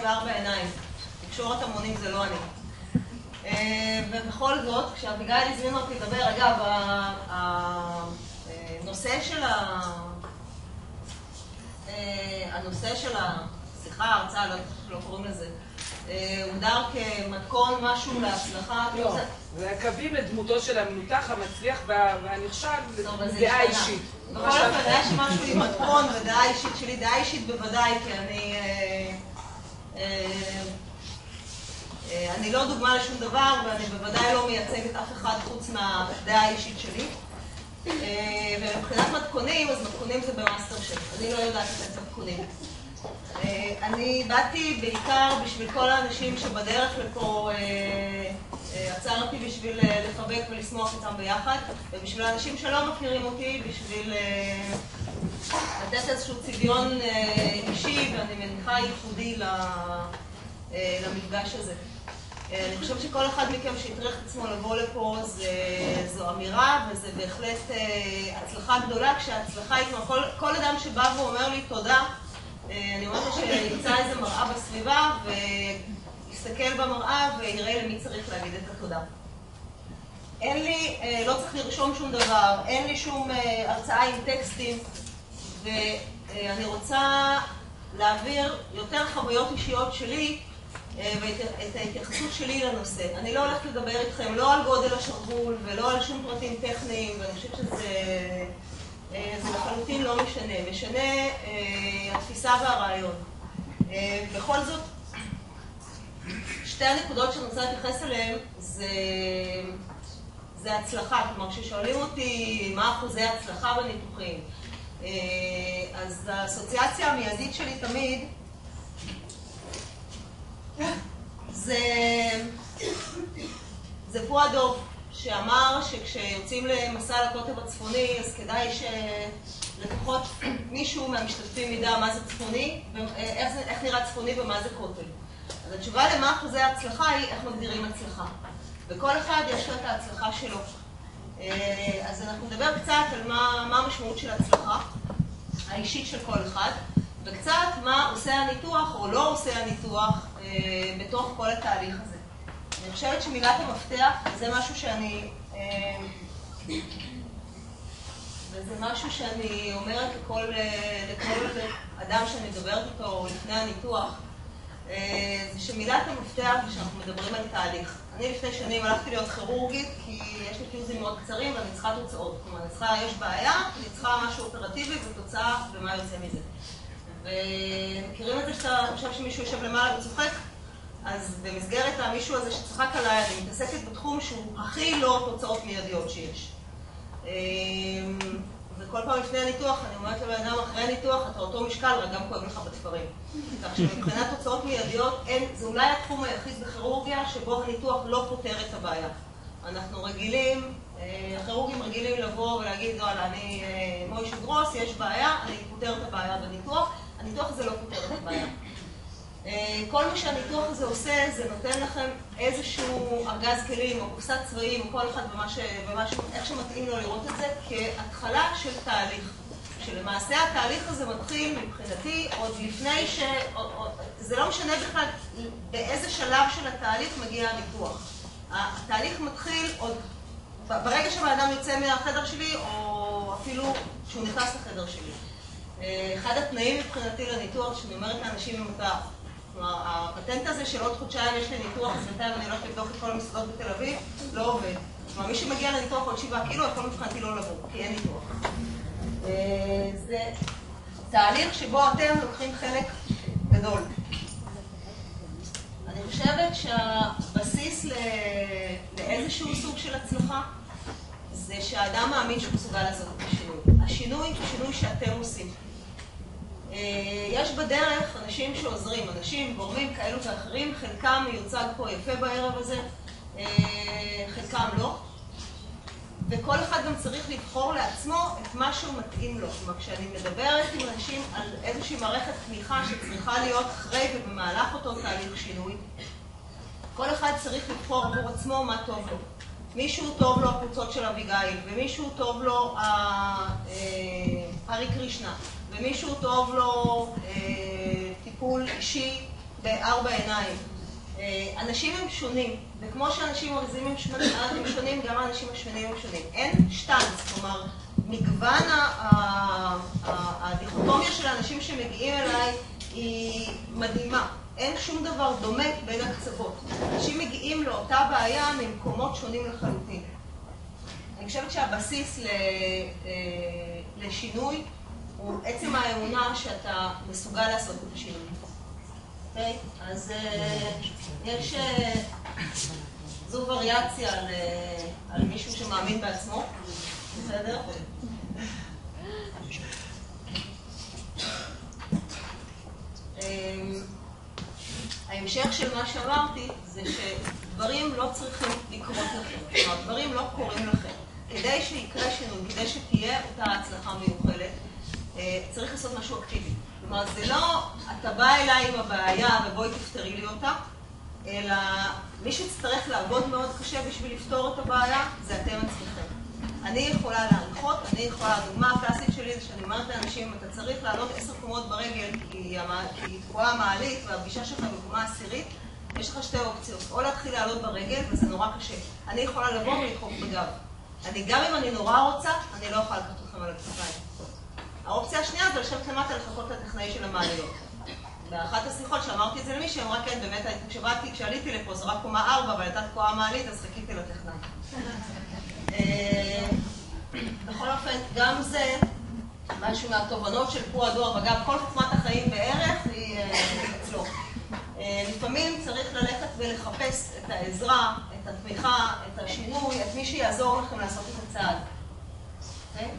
בארבע עיניים. תקשורת המונים זה לא אני. ובכל זאת, כשאביגיל הזמין אותי לדבר, אגב, הנושא של השיחה, ההרצאה, לא קוראים לזה, הוגדר כמתכון משהו להצלחה. לא, זה הקווים לדמותו של המנותח, המצליח והנכשל לדעה אישית. בכל אופן, היה שמשהו עם מתכון ודעה אישית שלי, דעה אישית בוודאי, כי אני לא דוגמה לשום דבר, ואני בוודאי לא מייצגת אף אחד חוץ מהדעה האישית שלי. ומבחינת מתכונים, אז מתכונים זה במאסטר שף. אני לא יודעת לתת מתכונים. אני באתי בעיקר בשביל כל האנשים שבדרך לפה עצרתי בשביל לחבק ולשמוח איתם ביחד, ובשביל האנשים שלא מכירים אותי, בשביל לתת איזשהו צביון אישי, ואני מניחה ייחודי למפגש הזה. אני חושבת שכל אחד מכם שיטרח את עצמו לבוא לפה זו אמירה, וזה בהחלט הצלחה גדולה, כשההצלחה היא כמו כל אדם שבא ואומר לי תודה, אני אומרת לו שימצא איזה מראה בסביבה ויסתכל במראה ויראה למי צריך להגיד את התודה. אין לי, לא צריך לרשום שום דבר, אין לי שום הרצאה עם טקסטים, ואני רוצה להעביר יותר חוויות אישיות שלי ואת ההתייחסות שלי לנושא. אני לא הולכת לדבר איתכם לא על גודל השרוול ולא על שום פרטים טכניים, ואני חושבת שזה לחלוטין לא משנה. משנה התפיסה והרעיון. בכל זאת, שתי הנקודות שאני רוצה להתייחס אליהן זה הצלחה. כלומר, כששואלים אותי מה אחוזי ההצלחה בניתוחים, אז האסוציאציה המיידית שלי תמיד זה פואד דוב, שאמר שכשיוצאים למסע לקוטב הצפוני, אז כדאי שלפחות מישהו מהמשתתפים ידע מה זה צפוני, איך נראה צפוני ומה זה קוטב. אז התשובה למה אחוזי ההצלחה היא איך מגדירים הצלחה. וכל אחד יש לו את ההצלחה שלו. אז אנחנו נדבר קצת על מה המשמעות של ההצלחה האישית של כל אחד, וקצת מה עושה הניתוח או לא עושה הניתוח בתוך כל התהליך הזה. אני חושבת שמילת המפתח, וזה משהו שאני אומרת לכל אדם שאני מדברת איתו לפני הניתוח, זה שמילת המפתח זה שאנחנו מדברים על תהליך. אני לפני שנים הלכתי להיות כירורגית, כי יש לי פיוזים מאוד קצרים ואני צריכה תוצאות. כלומר, יש בעיה, אני צריכה משהו אופרטיבי ותוצאה ומה יוצא מזה. ומכירים את זה שאתה חושב שמישהו יושב למעלה וצוחק? אז במסגרת המישהו הזה שצחק עליי, אני מתעסקת בתחום שהוא הכי לא תוצאות מיידיות שיש. וכל פעם לפני הניתוח, אני אומרת לבן אדם, אחרי הניתוח, אתה אותו משקל, רק גם כואב לך בתפרים. כך שמבחינת תוצאות מיידיות, זה אולי התחום היחיד בכירורגיה שבו הניתוח לא פותר את הבעיה. אנחנו רגילים, הכירורגים רגילים לבוא ולהגיד, אני מוישה גרוס, יש בעיה, אני פותר את הבעיה בניתוח. הניתוח הזה לא פותר את הבעיה. כל מה שהניתוח הזה עושה, זה נותן לכם איזשהו ארגז כלים או קופסת צבעים, או כל אחד איך שמתאים לו לראות את זה, כהתחלה של תהליך. שלמעשה התהליך הזה מתחיל מבחינתי עוד לפני זה לא משנה בכלל באיזה שלב של התהליך מגיע הניתוח. התהליך מתחיל עוד ברגע שהאדם יוצא מהחדר שלי, או אפילו שהוא נכנס לחדר שלי. אחד התנאים מבחינתי לניתוח, שאני אומרת לאנשים עם אותה, כלומר, הפטנט הזה של עוד חודשיים יש לי ניתוח, אז בינתיים אני הולכת לבדוק את כל המסעדות בתל אביב, לא עובד. כלומר, מי שמגיע לניתוח עוד 7 קילו, יכול מבחינתי לא לבוא, כי אין ניתוח. זה תהליך שבו אתם לוקחים חלק גדול. אני חושבת שהבסיס לאיזשהו סוג של הצלחה, זה שהאדם מאמין שהוא מסוגל לעשות את השינוי. השינוי הוא שינוי שאתם עושים. יש בדרך אנשים שעוזרים, אנשים, גורמים כאלו ואחרים, חלקם מיוצג פה יפה בערב הזה, חלקם לא. וכל אחד גם צריך לבחור לעצמו את מה שהוא מתאים לו. כלומר, כשאני מדברת עם אנשים על איזושהי מערכת תמיכה שצריכה להיות אחרי ובמהלך אותו תהליך שינוי, כל אחד צריך לבחור עבור עצמו מה טוב לו. מישהו טוב לו הקבוצות של אביגיל, ומישהו טוב לו הרי קרישנה, ומישהו טוב לו טיפול אישי בארבע עיניים. אנשים הם שונים, וכמו שאנשים אריזים הם שונים, גם האנשים השונים הם שונים. אין שטנץ, כלומר, מגוון הדיכוטומיה של האנשים שמגיעים אליי היא מדהימה. אין שום דבר דומה בין הקצוות. אנשים מגיעים לאותה בעיה ממקומות שונים לחלוטין. אני חושבת שהבסיס לשינוי הוא עצם האמונה שאתה מסוגל לעשות את השינוי. אוקיי? אז יש... זו וריאציה על מישהו שמאמין בעצמו. בסדר? ההמשך של מה שאמרתי זה שדברים לא צריכים לקרות לכם. כלומר, דברים לא קורים לכם. כדי שיקרה שינוי, כדי שתהיה אותה הצלחה מיוחדת, צריך לעשות משהו אקטיבי. כלומר, זה לא, אתה בא אליי עם הבעיה ובואי תפתרי לי אותה, אלא מי שצטרך לעבוד מאוד קשה בשביל לפתור את הבעיה, זה אתם עצמכם. אני יכולה להנחות, הדוגמה הקלאסית שלי זה שאני אומרת לאנשים, אתה צריך לעלות 10 קומות ברגל, כי תקועה המעלית והפגישה שלך בקומה עשירית, יש לך שתי אופציות, או להתחיל לעלות ברגל, וזה נורא קשה. אני יכולה לבוא ולדחוף בגב. גם אם אני נורא רוצה, אני לא יכולה לקחת אתכם על הכתפיים. האופציה השנייה זה לשבת למטה לחכות לטכנאי של המעליות. באחת השיחות שאמרתי את זה למישהי, אמרה כן, באמת, כשעליתי לפה, זו רק קומה 4, אבל הייתה תקועה המעלית, אז חיכיתי לטכנאי. בכל אופן, גם זה משהו מהתובנות של פור הדואר, וגם כל חוכמת החיים בערך היא אצלו. לפעמים צריך ללכת ולחפש את העזרה, את התמיכה, את השינוי, את מי שיעזור לכם לעשות את הצעד. אוקיי?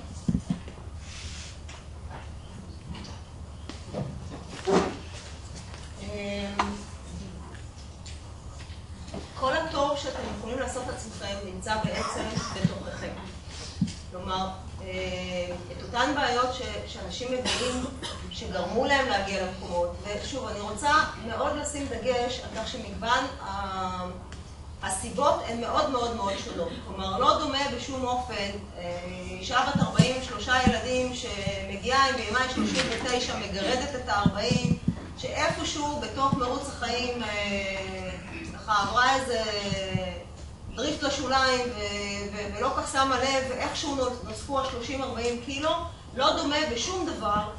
כל הטוב שאתם יכולים לעשות לעצמכם נמצא בעצם בתוככם. כלומר, את אותן בעיות שאנשים מביאים, שגרמו להם להגיע למקומות. ושוב, אני רוצה מאוד לשים דגש על כך שמגוון הסיבות הן מאוד מאוד מאוד שונות. כלומר, לא דומה בשום אופן, אישה בת 43 ילדים שמגיעה עם בימי 39, מגרדת את ה-40, שאיפשהו בתוך מרוץ החיים עברה איזה דריפט לשוליים ולא כך שמה לב, ואיכשהו נוספו ה-30-40 קילו, לא דומה בשום דבר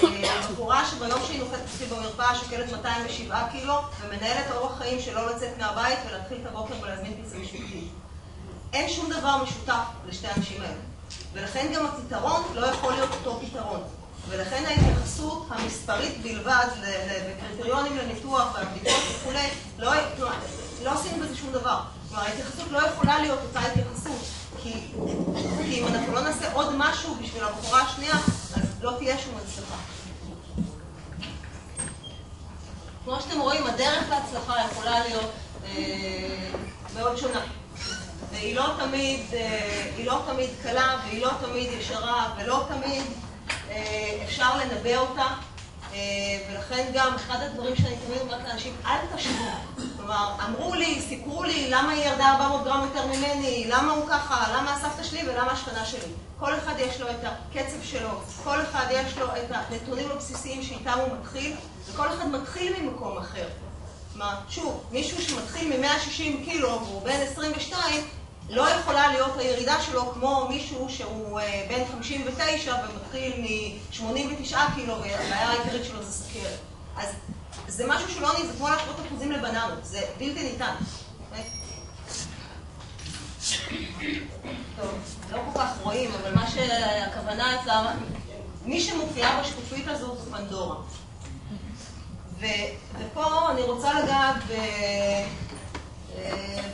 לבחורה שביום שהיא נוחתת אצלי במרפאה שוקלת 207 קילו ומנהלת אורח חיים שלא לצאת מהבית ולהתחיל את הבוקר ולהזמין פיצה משפטית. אין שום דבר משותף לשתי האנשים האלה. ולכן גם הפתרון לא יכול להיות אותו פתרון. ולכן ההתייחסות המספרית בלבד בקריטריונים לניתוח והבדיקות וכו', לא עשינו בזה שום דבר. כלומר, ההתייחסות לא יכולה להיות אותה התייחסות, כי אם אנחנו לא נעשה עוד משהו בשביל הבחורה השנייה, אז לא תהיה שום הצלחה. כמו שאתם רואים, הדרך להצלחה יכולה להיות מאוד שונה. והיא לא תמיד קלה, והיא לא תמיד ישרה, ולא תמיד אפשר לנבא אותה. ולכן גם אחד הדברים שאני תמיד אומרת לאנשים, אל תשבו. כלומר, אמרו לי, סיפרו לי, למה היא ירדה 400 גרם יותר ממני, למה הוא ככה, למה הסבתא שלי ולמה השכנה שלי. כל אחד יש לו את הקצב שלו, כל אחד יש לו את הנתונים הבסיסיים שאיתם הוא מתחיל, וכל אחד מתחיל ממקום אחר. כלומר, שוב, מישהו שמתחיל מ-160 קילו והוא בן 22, לא יכולה להיות הירידה שלו כמו מישהו שהוא בן 59 ומתחיל מ-89 קילו והבעיה העיקרית שלו זה סוכרת. אז זה משהו שלא נהיה, זה כמו להשוות אחוזים לבננות, זה בלתי ניתן. טוב, לא כל כך רואים, אבל מה שהכוונה אצלה, מי שמופיעה בשקופית הזו זה פנדורה. ופה אני רוצה לגעת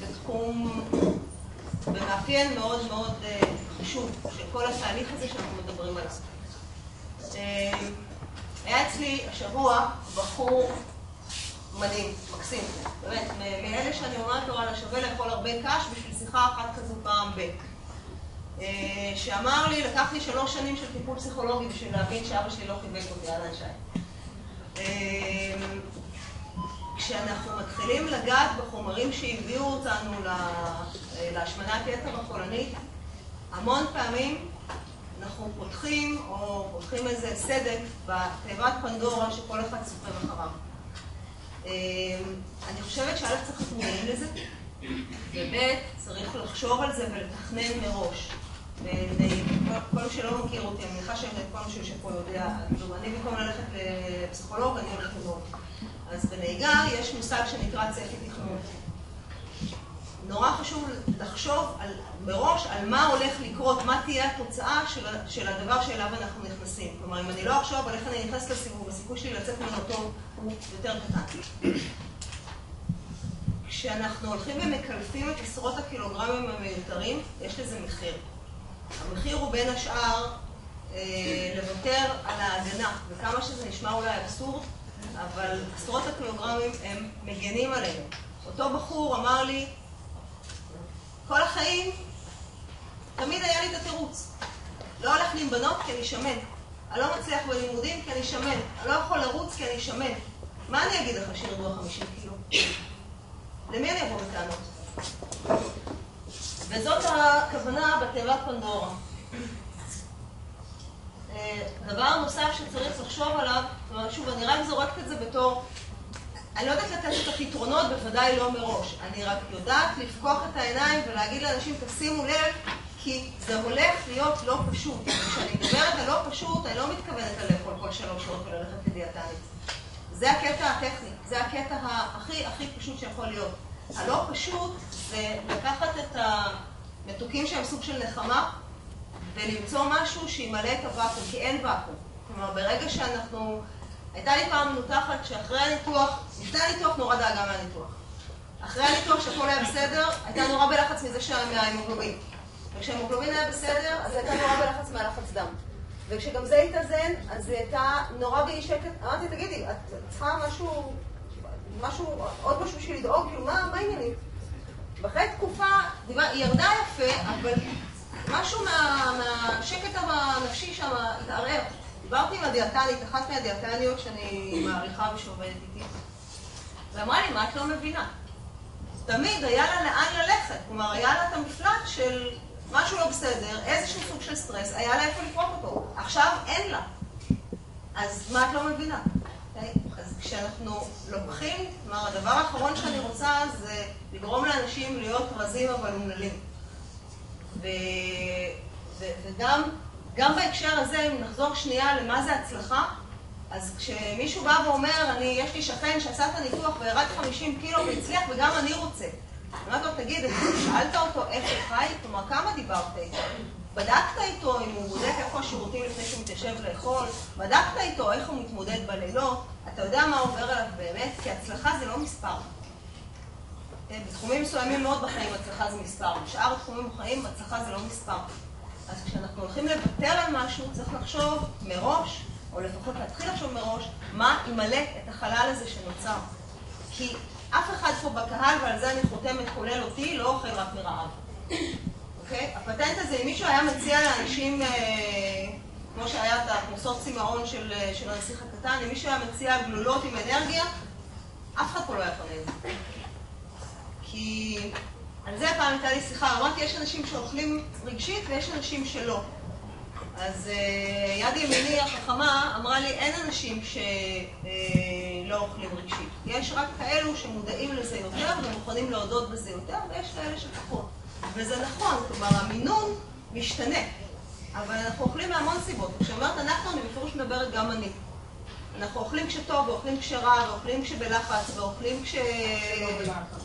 בתחום, במאפיין מאוד מאוד חשוב של כל התהליך הזה שאנחנו מדברים עליו. היה אצלי השבוע בחור מדהים, מקסים, באמת, מאלה שאני אומרת לו על השווה לאכול הרבה קש בשביל שיחה אחת כזו פעם שאמר לי, לקח לי 3 שנים של טיפול פסיכולוגי בשביל להבין שאבא שלי לא חיבק אותי, אהלן שי. כשאנחנו מתחילים לגעת בחומרים שהביאו אותנו להשמנת יתר החולנית, המון פעמים אנחנו פותחים איזה סדק בתיבת פנדורה שכל אחד סוחב אחריו. אני חושבת שא' צריך להיות מודעים לזה, וב' צריך לחשוב על זה ולתכנן מראש. כל מי שלא מכיר אותי, אני מניחה שכל מי שיושב פה יודע, אני במקום ללכת לפסיכולוג, אני הולכת לנהוג. אז בנהיגה יש מושג שנקרא צפי תכנון. נורא חשוב לחשוב מראש על מה הולך לקרות, מה תהיה התוצאה של הדבר שאליו אנחנו נכנסים. כלומר, אם אני לא אחשוב על איך אני נכנס לסיבוב, הסיכוי שלי לצאת ממנו טוב הוא יותר קטן. כשאנחנו הולכים ומקלפים את עשרות הקילוגרמים המיותרים, יש לזה מחיר. המחיר הוא בין השאר לוותר על ההגנה, וכמה שזה נשמע אולי אבסורד, אבל עשרות הקילוגרמים הם מגנים עלינו. אותו בחור אמר לי, כל החיים תמיד היה לי את התירוץ. לא הולך לי עם בנות כי אני שמן. אני לא מצליח בלימודים כי אני שמן. אני לא יכול לרוץ כי אני שמן. מה אני אגיד לך שירדו 50 קילו? למי אני אבוא בטענות? וזאת הכוונה בתיבת פנדורה. דבר נוסף שצריך לחשוב עליו, שוב, אני רק זורקת את זה בתור, אני לא יודעת לתת את הפתרונות, בוודאי לא מראש. אני רק יודעת לפקוח את העיניים ולהגיד לאנשים, תשימו לב, כי זה הולך להיות לא פשוט. כשאני מדברת על לא פשוט, אני לא מתכוונת לאכול כל 3 שעות וללכת לדיאטנית. זה הקטע הטכני, זה הקטע הכי פשוט שיכול להיות. הלא פשוט זה לקחת את המתוקים שהם סוג של נחמה, ולמצוא משהו שימלא את הוואקום, כי אין וואקום. כלומר, ברגע שאנחנו... הייתה לי פעם מנותחת שאחרי הניתוח, לפני הניתוח נורא דאגה מהניתוח. אחרי הניתוח שהכל היה בסדר, הייתה נורא בלחץ מזה מההמוגלובין. וכשההמוגלובין היה בסדר, אז הייתה נורא בלחץ מהלחץ דם. וכשגם זה התאזן, אז היא הייתה נורא באי שקט. אמרתי, תגידי, את צריכה עוד משהו בשביל לדאוג, כאילו, מה העניינים? ואחרי תקופה, היא ירדה יפה, אבל משהו מהשקט הנפשי שם התערער. דיברתי עם הדיאטנית, אחת מהדיאטניות שאני מעריכה ושעובדת איתי, ואמרה לי, מה את לא מבינה? תמיד היה לה לאן ללכת, כלומר, היה לה את המפלט של משהו לא בסדר, איזשהו סוג של סטרס, היה לה איפה לפרוק אותו. עכשיו אין לה. אז מה את לא מבינה? אז כשאנחנו לוקחים, כלומר, הדבר האחרון שאני רוצה זה לגרום לאנשים להיות רזים אבל אומללים. וגם בהקשר הזה, אם נחזור שנייה למה זה הצלחה, אז כשמישהו בא ואומר, יש לי שכן שעשה את הניתוח וירד 50 קילו והצליח וגם אני רוצה. אני אומרת לו, תגיד, שאלת אותו איך הוא חי? כלומר, כמה דיברת איתו? בדקת איתו אם הוא בודק איפה השירותים לפני שהוא מתיישב לאכול? בדקת איתו איך הוא מתמודד בלילות? אתה יודע מה עובר עליו באמת? כי הצלחה זה לא מספר. בתחומים מסוימים מאוד בחיים הצלחה זה מספר. בשאר תחומים בחיים הצלחה זה לא מספר. אז כשאנחנו הולכים לוותר על משהו, צריך לחשוב מראש, או לפחות להתחיל לחשוב מראש, מה ימלא את החלל הזה שנוצר. כי אף אחד פה בקהל, ועל זה אני חותמת כולל אותי, לא אוכל רק מרעב. אוקיי? הפטנט הזה, אם מישהו היה מציע לאנשים, כמו שהיה את הכמוסות צימאון של הנסיך הקטן, אם מישהו היה מציע גלולות עם אנרגיה, אף אחד פה לא היה קונה את זה. כי על זה פעם הייתה לי שיחה, אמרתי, יש אנשים שאוכלים רגשית ויש אנשים שלא. אז יד ימיני החכמה אמרה לי, אין אנשים שלא אוכלים רגשית. יש רק כאלו שמודעים לזה יותר ומוכנים להודות בזה יותר, ויש כאלה שפחות. וזה נכון, כלומר, המינון משתנה. אבל אנחנו אוכלים מהמון סיבות. כשאומרת אנחנו, אני בפירוש מדברת גם אני. אנחנו אוכלים כשטוב, ואוכלים כשרע, ואוכלים כשבלחץ, ואוכלים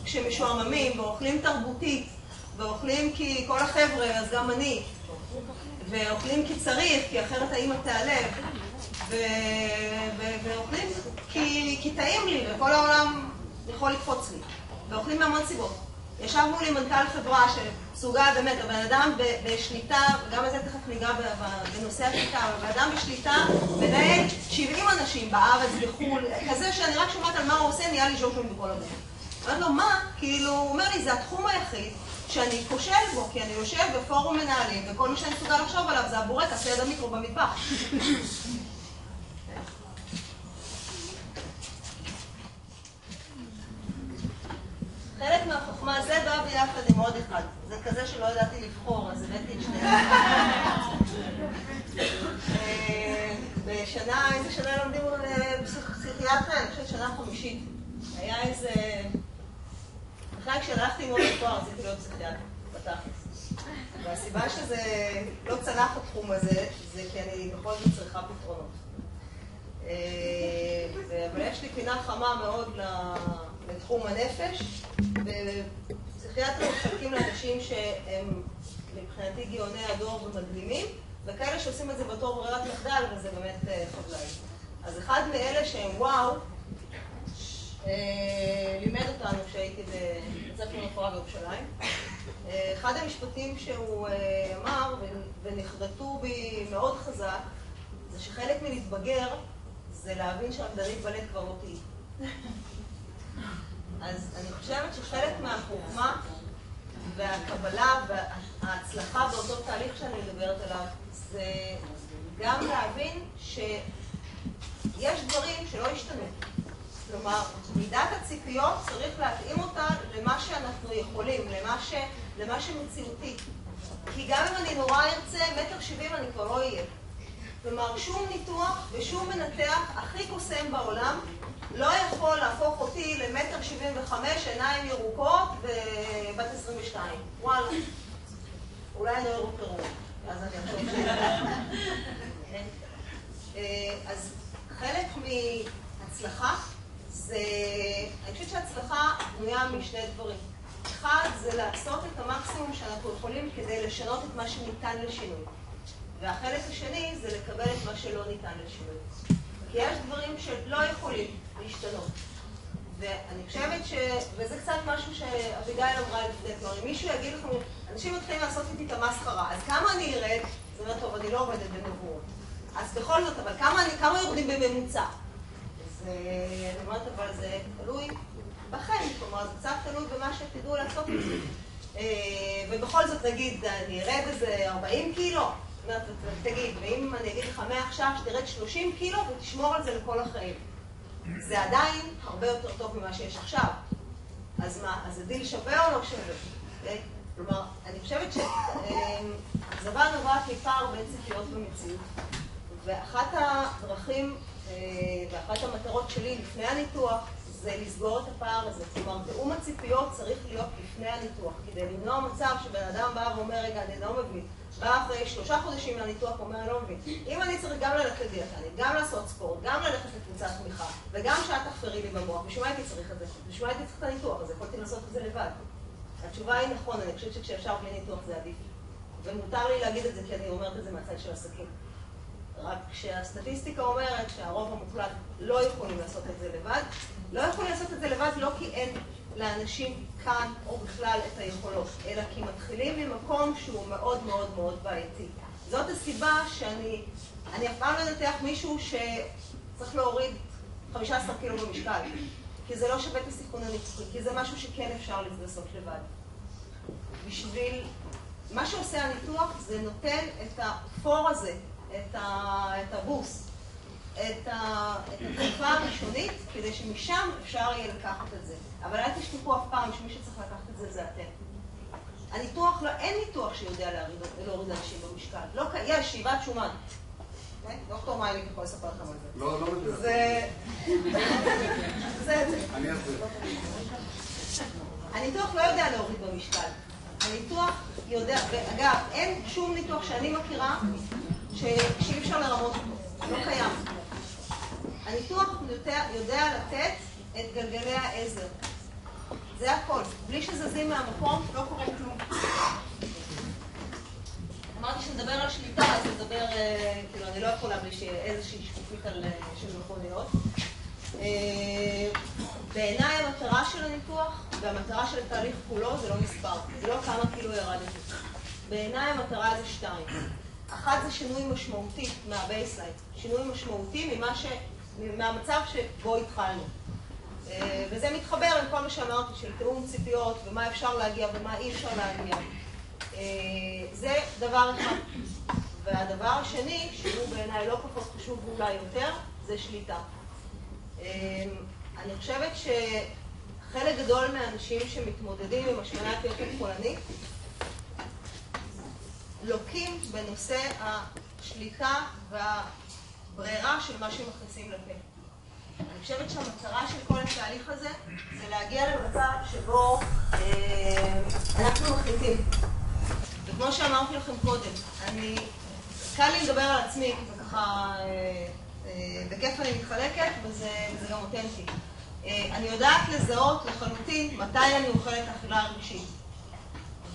כשמשועממים, ואוכלים תרבותית, ואוכלים כי כל החבר'ה, אז גם אני. ואוכלים כי צריך, כי אחרת האמא תיעלב. ואוכלים כי טעים לי, וכל העולם יכול לקפוץ לי. ואוכלים מהמון סיבות. ישב מולי מנכ"ל חברה שסוגה באמת, הבן אדם בשליטה, וגם לזה תכף ניגע בנושא השליטה, אבל הבן אדם בשליטה מנהל 70 אנשים בארץ, בחול, כזה שאני רק שומעת על מה הוא עושה, נהיה לי ז'ושון בכל המדינה. אמרתי לו, מה? כאילו, הוא אומר לי, זה התחום היחיד שאני כושל בו, כי אני יושב בפורום מנהלים, וכל מה שאני מסוגל לחשוב עליו זה הבורקס ליד המיקרו במטבח. חלק מהחוכמה זה בא ביחד עם עוד אחד. זה כזה שלא ידעתי לבחור, אז הבאתי את שניהם. בשנה, איזה שנה לומדים פסיכיאטריה? אני חושבת שנה 5. היה איזה... בכלל כשהלכתי ללמוד לתואר רציתי להיות פסיכיאטר, בתכלס. והסיבה שזה לא צלח התחום הזה, זה כי אני בכל זאת צריכה פתרונות. אבל יש לי פינה חמה מאוד לתחום הנפש, ופסיכיאטרים מחלקים לאנשים שהם מבחינתי גאוני הדור ומדהימים, וכאלה שעושים את זה בתור ברירת מחדל, וזה באמת חבלאי. אז אחד מאלה שהם וואו, לימד אותנו כשהייתי בבית ספר לרפואה בירושלים. אחד המשפטים שהוא אמר, ונחרטו בי מאוד חזק, זה שחלק מלהתבגר זה להבין שהרקדנית בלט כבר לא תהי. אז אני חושבת שחלק מהחוכמה והקבלה וההצלחה באותו תהליך שאני מדברת עליו, זה גם להבין שיש דברים שלא השתנו. כלומר, מידת הציפיות צריך להתאים אותה למה שאנחנו יכולים, למה שמציאותי. כי גם אם אני נורא ארצה, 1.70 אני כבר לא אהיה. כלומר, שום ניתוח ושום מנתח הכי קוסם בעולם לא יכול להפוך אותי ל1.75 עיניים ירוקות ובת 22. וואלה. אולי אני לא ירוקרו. אז אני חושבת אז חלק מהצלחה זה... אני חושבת שההצלחה בנויה משני דברים. אחד זה לעשות את המקסימום שאנחנו יכולים כדי לשנות את מה שניתן לשינוי. והחלק השני זה לקבל את מה שלא ניתן לשינוי. כי יש דברים שלא יכולים להשתנות. ואני חושבת וזה קצת משהו שאביגיל אמרה לפני, כלומר, אם מישהו יגיד לכם, אנשים מתחילים לעשות איתי את המסחרה, אז כמה אני ארד? זאת אומרת, טוב, אני לא עובדת בנבואות. אז בכל זאת, אבל כמה יורדים בממוצע? אז אני אומרת, אבל זה תלוי בכם, כלומר, זה קצת תלוי במה שתדעו לעשות את זה. ובכל זאת, נגיד, אני ארד איזה 40 קילו, תגיד, ואם אני אגיד לך מעכשיו שתרד 30 קילו ותשמור על זה לכל החיים. זה עדיין הרבה יותר טוב ממה שיש עכשיו. אז מה, אז הדיל שווה או לא שווה? כלומר, אני חושבת שהאכזבה נובעת מפער בין ציפיות ומציאות. ואחת הדרכים ואחת המטרות שלי לפני הניתוח זה לסגור את הפער הזה. כלומר, תאום הציפיות צריך להיות לפני הניתוח, כדי למנוע מצב שבן אדם בא ואומר, רגע, אני לא מבין. בא אחרי 3 חודשים מהניתוח ואומר, אני לא מבין. אם אני צריך גם ללכת דיאטנית, גם לעשות ספורט, גם ללכת לקבוצת תמיכה, וגם שאת תחפרי לי במוח, בשביל מה הייתי צריך את זה? בשביל מה הייתי צריך את הניתוח הזה? יכולתי לעשות את זה לבד. התשובה היא נכון, אני חושבת שכשאפשר בלי ניתוח זה עדיף. ומותר לי להגיד את זה כי אני אומרת את זה מהצד של עסקים. רק שהסטטיסטיקה אומרת שהרוב המוחלט לא יכולים לעשות את זה לבד. לא יכולים לעשות את זה לבד לא כי אין לאנשים כאן או בכלל את היכולות, אלא כי מתחילים ממקום שהוא מאוד מאוד מאוד בעייתי. זאת הסיבה שאני אף פעם לא נתח מישהו שצריך להוריד 15 קילו במשקל, כי זה לא שווה את הסיכון הניתוחי, כי זה משהו שכן אפשר לעשות לבד. בשביל מה שעושה הניתוח זה נותן את הפור הזה, את הבוס, את התקופה הראשונית, כדי שמשם אפשר יהיה לקחת את זה. אבל אל תשתכחו אף פעם שמי שצריך לקחת את זה זה אתם. הניתוח, אין ניתוח שיודע להוריד אנשים במשקל. לא, יש שאיבת שומן. דוקטור מייליק יכול לספר לכם על זה. לא מדבר. זה. אני אעשה. הניתוח לא יודע להוריד במשקל. הניתוח יודע, ואגב, אין שום ניתוח שאני מכירה שאי אפשר לרמות אותו. לא קיים. הניתוח יודע לתת את גלגלי העזר. זה הכל. בלי שזזים מהמקום, לא קורה כלום. אמרתי שנדבר על שליטה, אז נדבר, כאילו, אני לא יכולה בלי איזושהי שקופית של מכוניות. בעיניי המטרה של הניתוח והמטרה של התהליך כולו זה לא מספר. זה לא כמה קילו ירדתי. בעיניי המטרה זה 2. אחת זה שינוי משמעותי מהבייסליין. שינוי משמעותי מהמצב שבו התחלנו. וזה מתחבר עם כל מה שאמרתי של תאום ציפיות ומה אפשר להגיע ומה אי אפשר להגיע. זה דבר אחד. והדבר השני, שהוא בעיניי לא פחות חשוב ואולי יותר, זה שליטה. אני חושבת שחלק גדול מהאנשים שמתמודדים עם השמנת יתר חולנית לוקים בנושא השליטה והברירה של מה שמכניסים לפה. אני אני חושבת שהמטרה של כל התהליך הזה זה להגיע למצב שבו אנחנו מחליטים. וכמו שאמרתי לכם קודם, קל לי לדבר על עצמי, כי זה ככה, בכיף אני מתחלקת, וזה גם אותנטי. אני יודעת לזהות לחלוטין מתי אני אוכלת אכילה רגשית.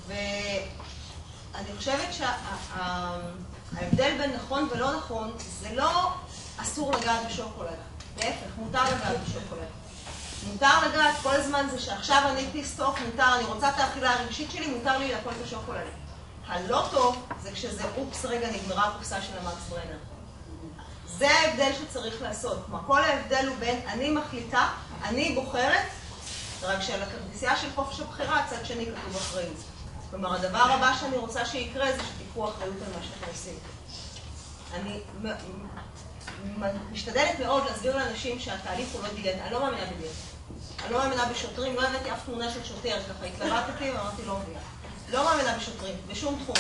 ואני חושבת שההבדל בין נכון ולא נכון, זה לא אסור לגעת בשוקולד. להפך, מותר לגעת בשוקולד. מותר לגעת כל הזמן זה שעכשיו אני פיסטוף, מותר, אני רוצה את האכילה הרגשית שלי, מותר לי לאכול את השוקולד. הלא טוב זה כשזה אופס רגע נגמרה הקופסה של המקס ברנר. זה ההבדל שצריך לעשות. כלומר, כל ההבדל הוא בין אני מחליטה, אני בוחרת, רק שעל הכרטיסייה של חופש הבחירה, הצד שני כתוב אחריות. כלומר, הדבר הבא שאני רוצה שיקרה זה שתיקחו אחריות על מה שאתם עושים. אני משתדלת מאוד להסביר לאנשים שהתהליך הוא לא דיאטה. אני לא מאמינה בדיאטה. אני לא מאמינה בשוטרים, לא הבאתי אף תמונה של שוטר, ככה התלבטתי ואמרתי לא מבינה. לא מאמינה בשוטרים, בשום תחום.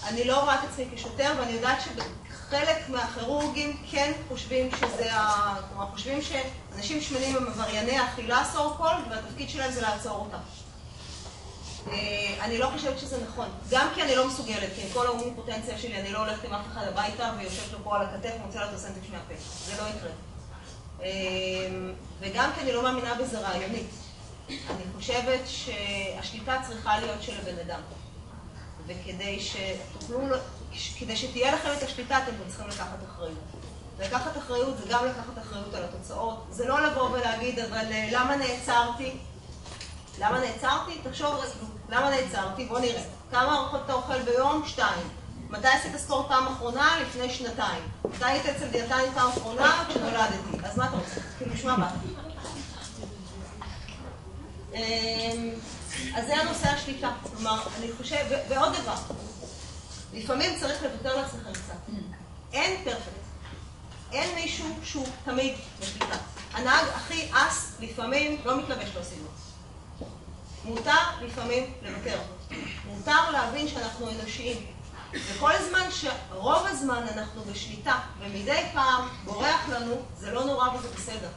אני לא רואה את עצמי כשוטר, ואני יודעת שחלק מהכירורגים כן חושבים שזה כלומר, חושבים שאנשים שמנים הם עברייני אכילה סורקול, והתפקיד שלהם זה לעצור אותם. אני לא חושבת שזה נכון. גם כי אני לא מסוגלת, כי עם כל האומניפוטנציה שלי אני לא הולכת עם אף אחד הביתה ויושבת לו פה על הכתף ומוצא לה את הסנדוויץ' מהפה. זה לא יקרה. וגם כי אני לא מאמינה בזה רעיונית. אני חושבת שהשליטה צריכה להיות של הבן אדם. וכדי שתהיה לכם את השליטה, אתם צריכים לקחת אחריות. לקחת אחריות זה גם לקחת אחריות על התוצאות. זה לא לבוא ולהגיד, אבל למה נעצרתי? למה נעצרתי? תחשוב, למה נעצרתי? בוא נראה. כמה ארוחות אתה אוכל ביום? 2. מתי עשית ספורט פעם אחרונה? לפני 2. מתי היית אצל דיאטנית פעם אחרונה? כשנולדתי. אז מה אתה רוצה? כאילו, נשמע מה. אז זה הנושא השליטה. כלומר, אני חושב, ועוד דבר, לפעמים צריך לוותר לעצמכם קצת. אין פרפקט. אין מישהו שהוא תמיד בשליטה. הנהג הכי אס לפעמים לא מתלבש לו סיבות. מותר לפעמים לוותר. מותר להבין שאנחנו אנושיים. וכל זמן שרוב הזמן אנחנו בשליטה, ומדי פעם בורח לנו, זה לא נורא וזה בסדר.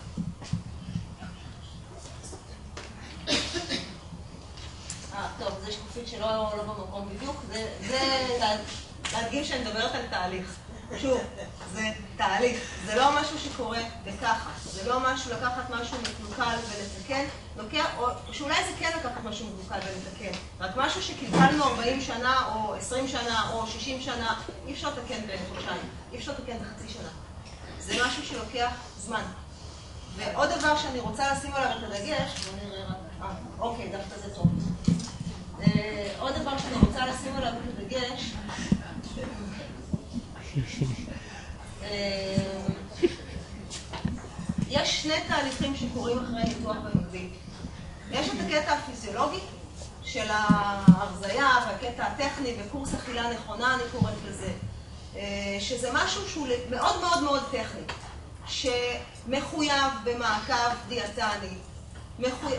טוב, זה שקופית שלא במקום בדיוק. זה להדגים שאני מדברת על תהליך. שוב, זה תהליך. זה לא משהו שקורה בככה. זה לא משהו לקחת משהו מקלוקל ולתקן. או שאולי זה כן לקחת משהו מקלוקל ולתקן. רק משהו שקלקלנו 40 שנה או 20 שנה או 60 שנה, אי אפשר לתקן בחודשיים. אי אפשר לתקן בחצי שנה. זה משהו שלוקח זמן. ועוד דבר שאני רוצה לשים עליו את הדגש, בוא נראה רק... אוקיי, דווקא זה טוב. עוד דבר שאני רוצה לשים עליו את הדגש, יש שני תהליכים שקורים אחרי ניתוח במקביל. יש את הקטע הפיזיולוגי של ההרזיה והקטע הטכני וקורס אכילה נכונה, אני קוראת לזה, שזה משהו שהוא מאוד מאוד מאוד טכני, שמחויב במעקב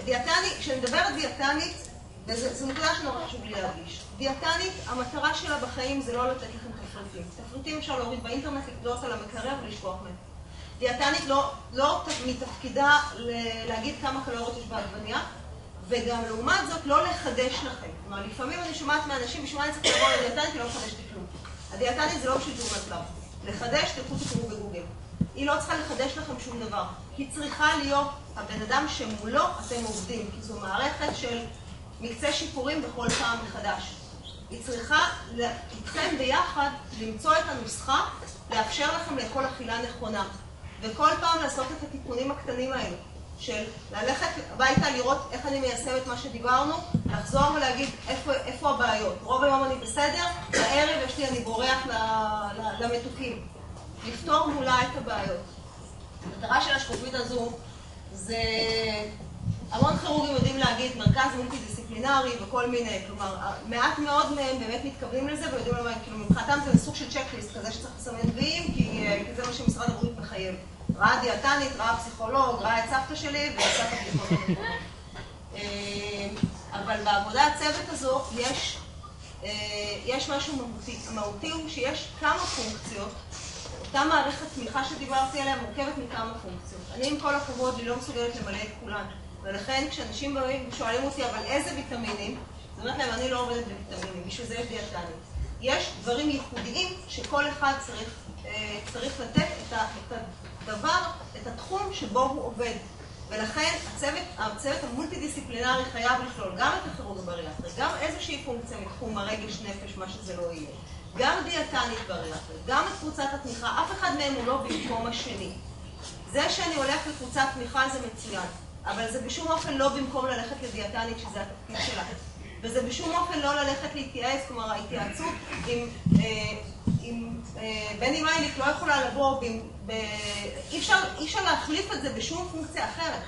דיאטני. כשאני מדברת דיאטנית, וזו נקודה שנורא חשוב לי להרגיש. דיאטנית, המטרה שלה בחיים זה לא לתת לכם תפריטים. תפריטים אפשר להוריד באינטרנט, לקדות על המקרר ולשכוח מהם. דיאטנית לא מתפקידה להגיד כמה קלוריות יש בעגבניה, וגם לעומת זאת לא לחדש לכם. כלומר, לפעמים אני שומעת מאנשים, בשביל מה אני צריך לבוא לדיאטנית, היא לא מחדשת כלום. הדיאטנית זה לא בשביל תאומת לב. לחדש, תקראו בגוגל. היא לא צריכה לחדש לכם שום דבר. היא צריכה להיות הבן אדם שמולו אתם עובדים, כי זו מערכת של מקצה שיפורים בכל פעם מחדש. היא צריכה איתכם ביחד למצוא את הנוסחה, לאפשר לכם לאכול אכילה נכונה. וכל פעם לעשות את התיקונים הקטנים האלה, של ללכת הביתה לראות איך אני מיישמת מה שדיברנו, לחזור ולהגיד איפה הבעיות. רוב היום אני בסדר, בערב אני בורח למתוקים. לפתור מולה את הבעיות. המטרה של השקופית הזו זה... המון כירורגים יודעים להגיד מרכז מולטי-דיסציפלינרי וכל מיני, כלומר, מעט מאוד מהם באמת מתכוונים לזה ויודעים למה, כאילו, מבחינתם זה סוג של צ'קליסט כזה שצריך לסמן ויים, כי זה מה שמשרד הבריאות מחייב. ראה דיאטנית, ראה פסיכולוג, ראה את סבתא שלי ועשה את הפסיכולוג. אבל בעבודה הצוות הזו יש משהו מהותי. המהותי הוא שיש כמה פונקציות אותה מערכת תמיכה שדיברתי עליה מורכבת מכמה פונקציות. אני עם כל הכבוד, אני לא מסוגלת למלא את כולן. ולכן כשאנשים באים ושואלים אותי, אבל איזה ויטמינים? זאת אומרת להם, אני לא עובדת בוויטמינים, בשביל זה יש דיאטנית. יש דברים ייחודיים שכל אחד צריך לתת את הדבר, את התחום שבו הוא עובד. ולכן הצוות המולטי-דיסציפלינרי חייב לכלול גם את הכירורג הבריאטרי, גם איזושהי פונקציה מתחום הרגש נפש, מה שזה לא יהיה. גם דיאטנית בריאטרית, גם את קבוצת התמיכה, אף אחד מהם הוא לא במקום השני. זה שאני הולך לקבוצת תמיכה זה מצוין, אבל זה בשום אופן לא במקום ללכת לדיאטנית שזה התפקיד שלה. וזה בשום אופן לא ללכת להתייעץ, כלומר ההתייעצות עם בני מייליק לא יכולה לבוא, אי אפשר להחליף את זה בשום פונקציה אחרת.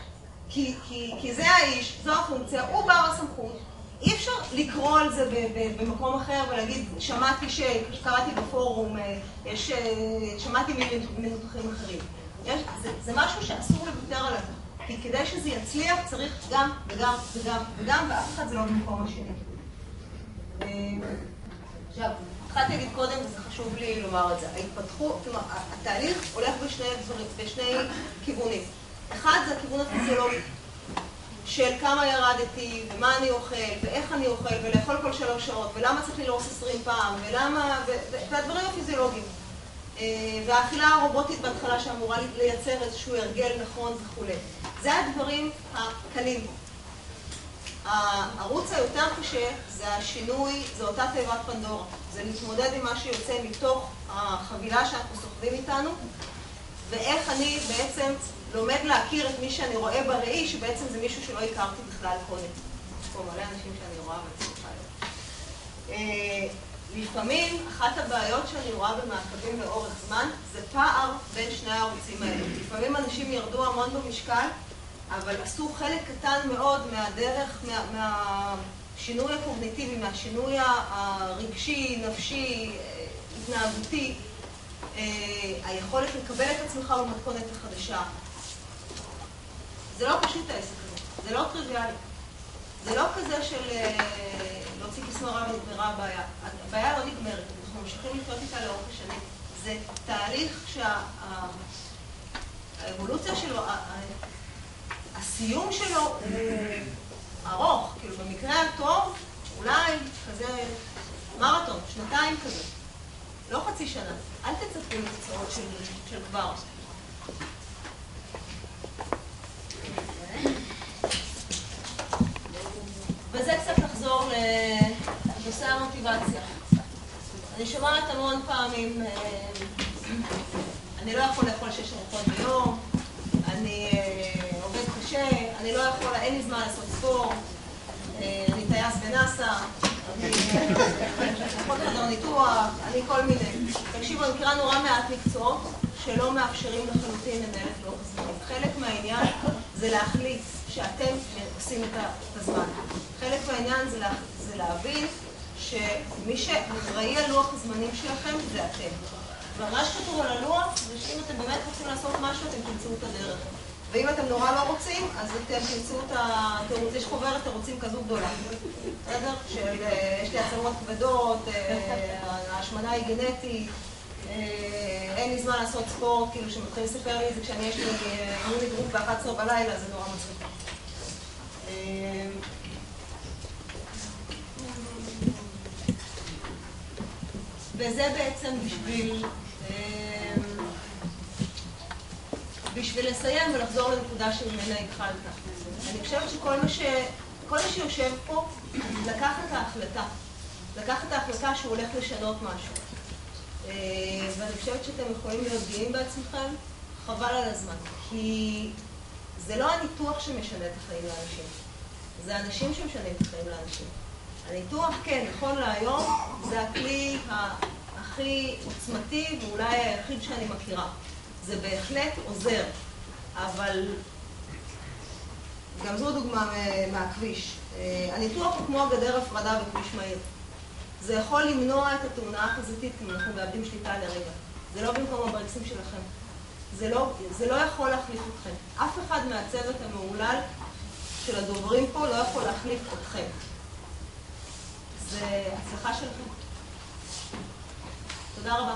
כי זה האיש, זו הפונקציה, הוא בר הסמכות. אי אפשר לקרוא על זה במקום אחר ולהגיד, שמעתי שקראתי בפורום, שמעתי מנותחים אחרים. זה משהו שאסור לוותר עליו. כי כדי שזה יצליח צריך גם וגם וגם וגם, ואף אחד זה לא במקום השני. עכשיו, התחלתי להגיד קודם, וזה חשוב לי לומר את זה. כלומר, התהליך הולך בשני כיוונים. אחד זה הכיוון הפיזיולוגי, של כמה ירדתי, ומה אני אוכל, ואיך אני אוכל, ולאכול כל 3 שעות, ולמה צריך ללעוס 20 פעם, והדברים הפיזיולוגיים. והאכילה הרובוטית בהתחלה שאמורה לייצר איזשהו הרגל נכון וכו'. זה הדברים הקלים. הערוץ היותר קשה זה השינוי, זה אותה תיבת פנדורה. זה להתמודד עם מה שיוצא מתוך החבילה שאנחנו סוחבים איתנו, ואיך אני בעצם לומד להכיר את מי שאני רואה בראי, שבעצם זה מישהו שלא הכרתי בכלל קודם. יש פה מלא אנשים שאני רואה וצריכה להיות. לפעמים, אחת הבעיות שאני רואה במעקבים לאורך זמן, זה פער בין שני הערוצים האלה. לפעמים אנשים ירדו המון במשקל, אבל עשו חלק קטן מאוד מהדרך, מהשינוי הקוגניטיבי, מהשינוי הרגשי, נפשי, התנהגותי, היכולת לקבל את עצמך במתכונת החדשה. זה לא פשוט העסק הזה, זה לא טריוויאלי. זה לא כזה של להוציא כסמרה ונגמרה הבעיה. הבעיה לא נגמרת, אנחנו ממשיכים לחיות איתה לאורך השנים. זה תהליך שהאבולוציה שלו, הסיום שלו הוא ארוך. כאילו במקרה הטוב, אולי כזה מרתון, 2 כזה. לא חצי שנה. אל תצפו לתוצאות של כבר. וזה קצת לחזור לנושא המוטיבציה. אני שומעת המון פעמים, אני לא יכול לאכול 6 ארוחות ביום, אני עובד קשה, אני לא יכול, אין לי זמן לעשות ספורט, אני טייס בנאסא, אני יכול לחדר ניתוח, אני כל מיני. תקשיבו, אני מכירה נורא מעט מקצועות שלא מאפשרים לחלוטין לנהל את לוח הזמנים. חלק מהעניין זה להחליט שאתם עושים את הזמן. חלק מהעניין זה להבין שמי שאחראי על לוח הזמנים שלכם זה אתם. ומה שכתוב על הלוח זה שאם אתם באמת רוצים לעשות משהו, אתם תמצאו את הדרך. ואם אתם נורא לא רוצים, אז אתם תמצאו את התירוץ. יש חוברת תירוצים כזו גדולה. בסדר? יש לי עצמות כבדות, ההשמנה היא גנטית, אין לי זמן לעשות ספורט, כאילו שמתחילים לספר לי את זה כשאני יש לי אימון אגרוף ב-11 בלילה, זה נורא מצחיק. וזה בעצם בשביל לסיים ולחזור לנקודה שממנה התחלת. אני חושבת שכל מה שיושב פה לקח את ההחלטה. לקח את ההחלטה שהוא הולך לשנות משהו. ואני חושבת שאתם יכולים להיות גאים בעצמכם, חבל על הזמן. כי זה לא הניתוח שמשנה את החיים לאנשים. זה האנשים שמשנים את החיים לאנשים. הניתוח, כן, נכון להיום, זה הכלי הכי עוצמתי ואולי היחיד שאני מכירה. זה בהחלט עוזר, אבל גם זו דוגמה מהכביש. הניתוח הוא כמו הגדר הפרדה בכביש מהיר. זה יכול למנוע את התאונה החזיתית אם אנחנו מאבדים שליטה לרגע. זה לא במקום הברקסים שלכם. זה לא יכול להחליף אתכם. אף אחד מהצוות המעולל של הדוברים פה לא יכול להחליף אתכם. זה הצלחה שלכם. תודה רבה.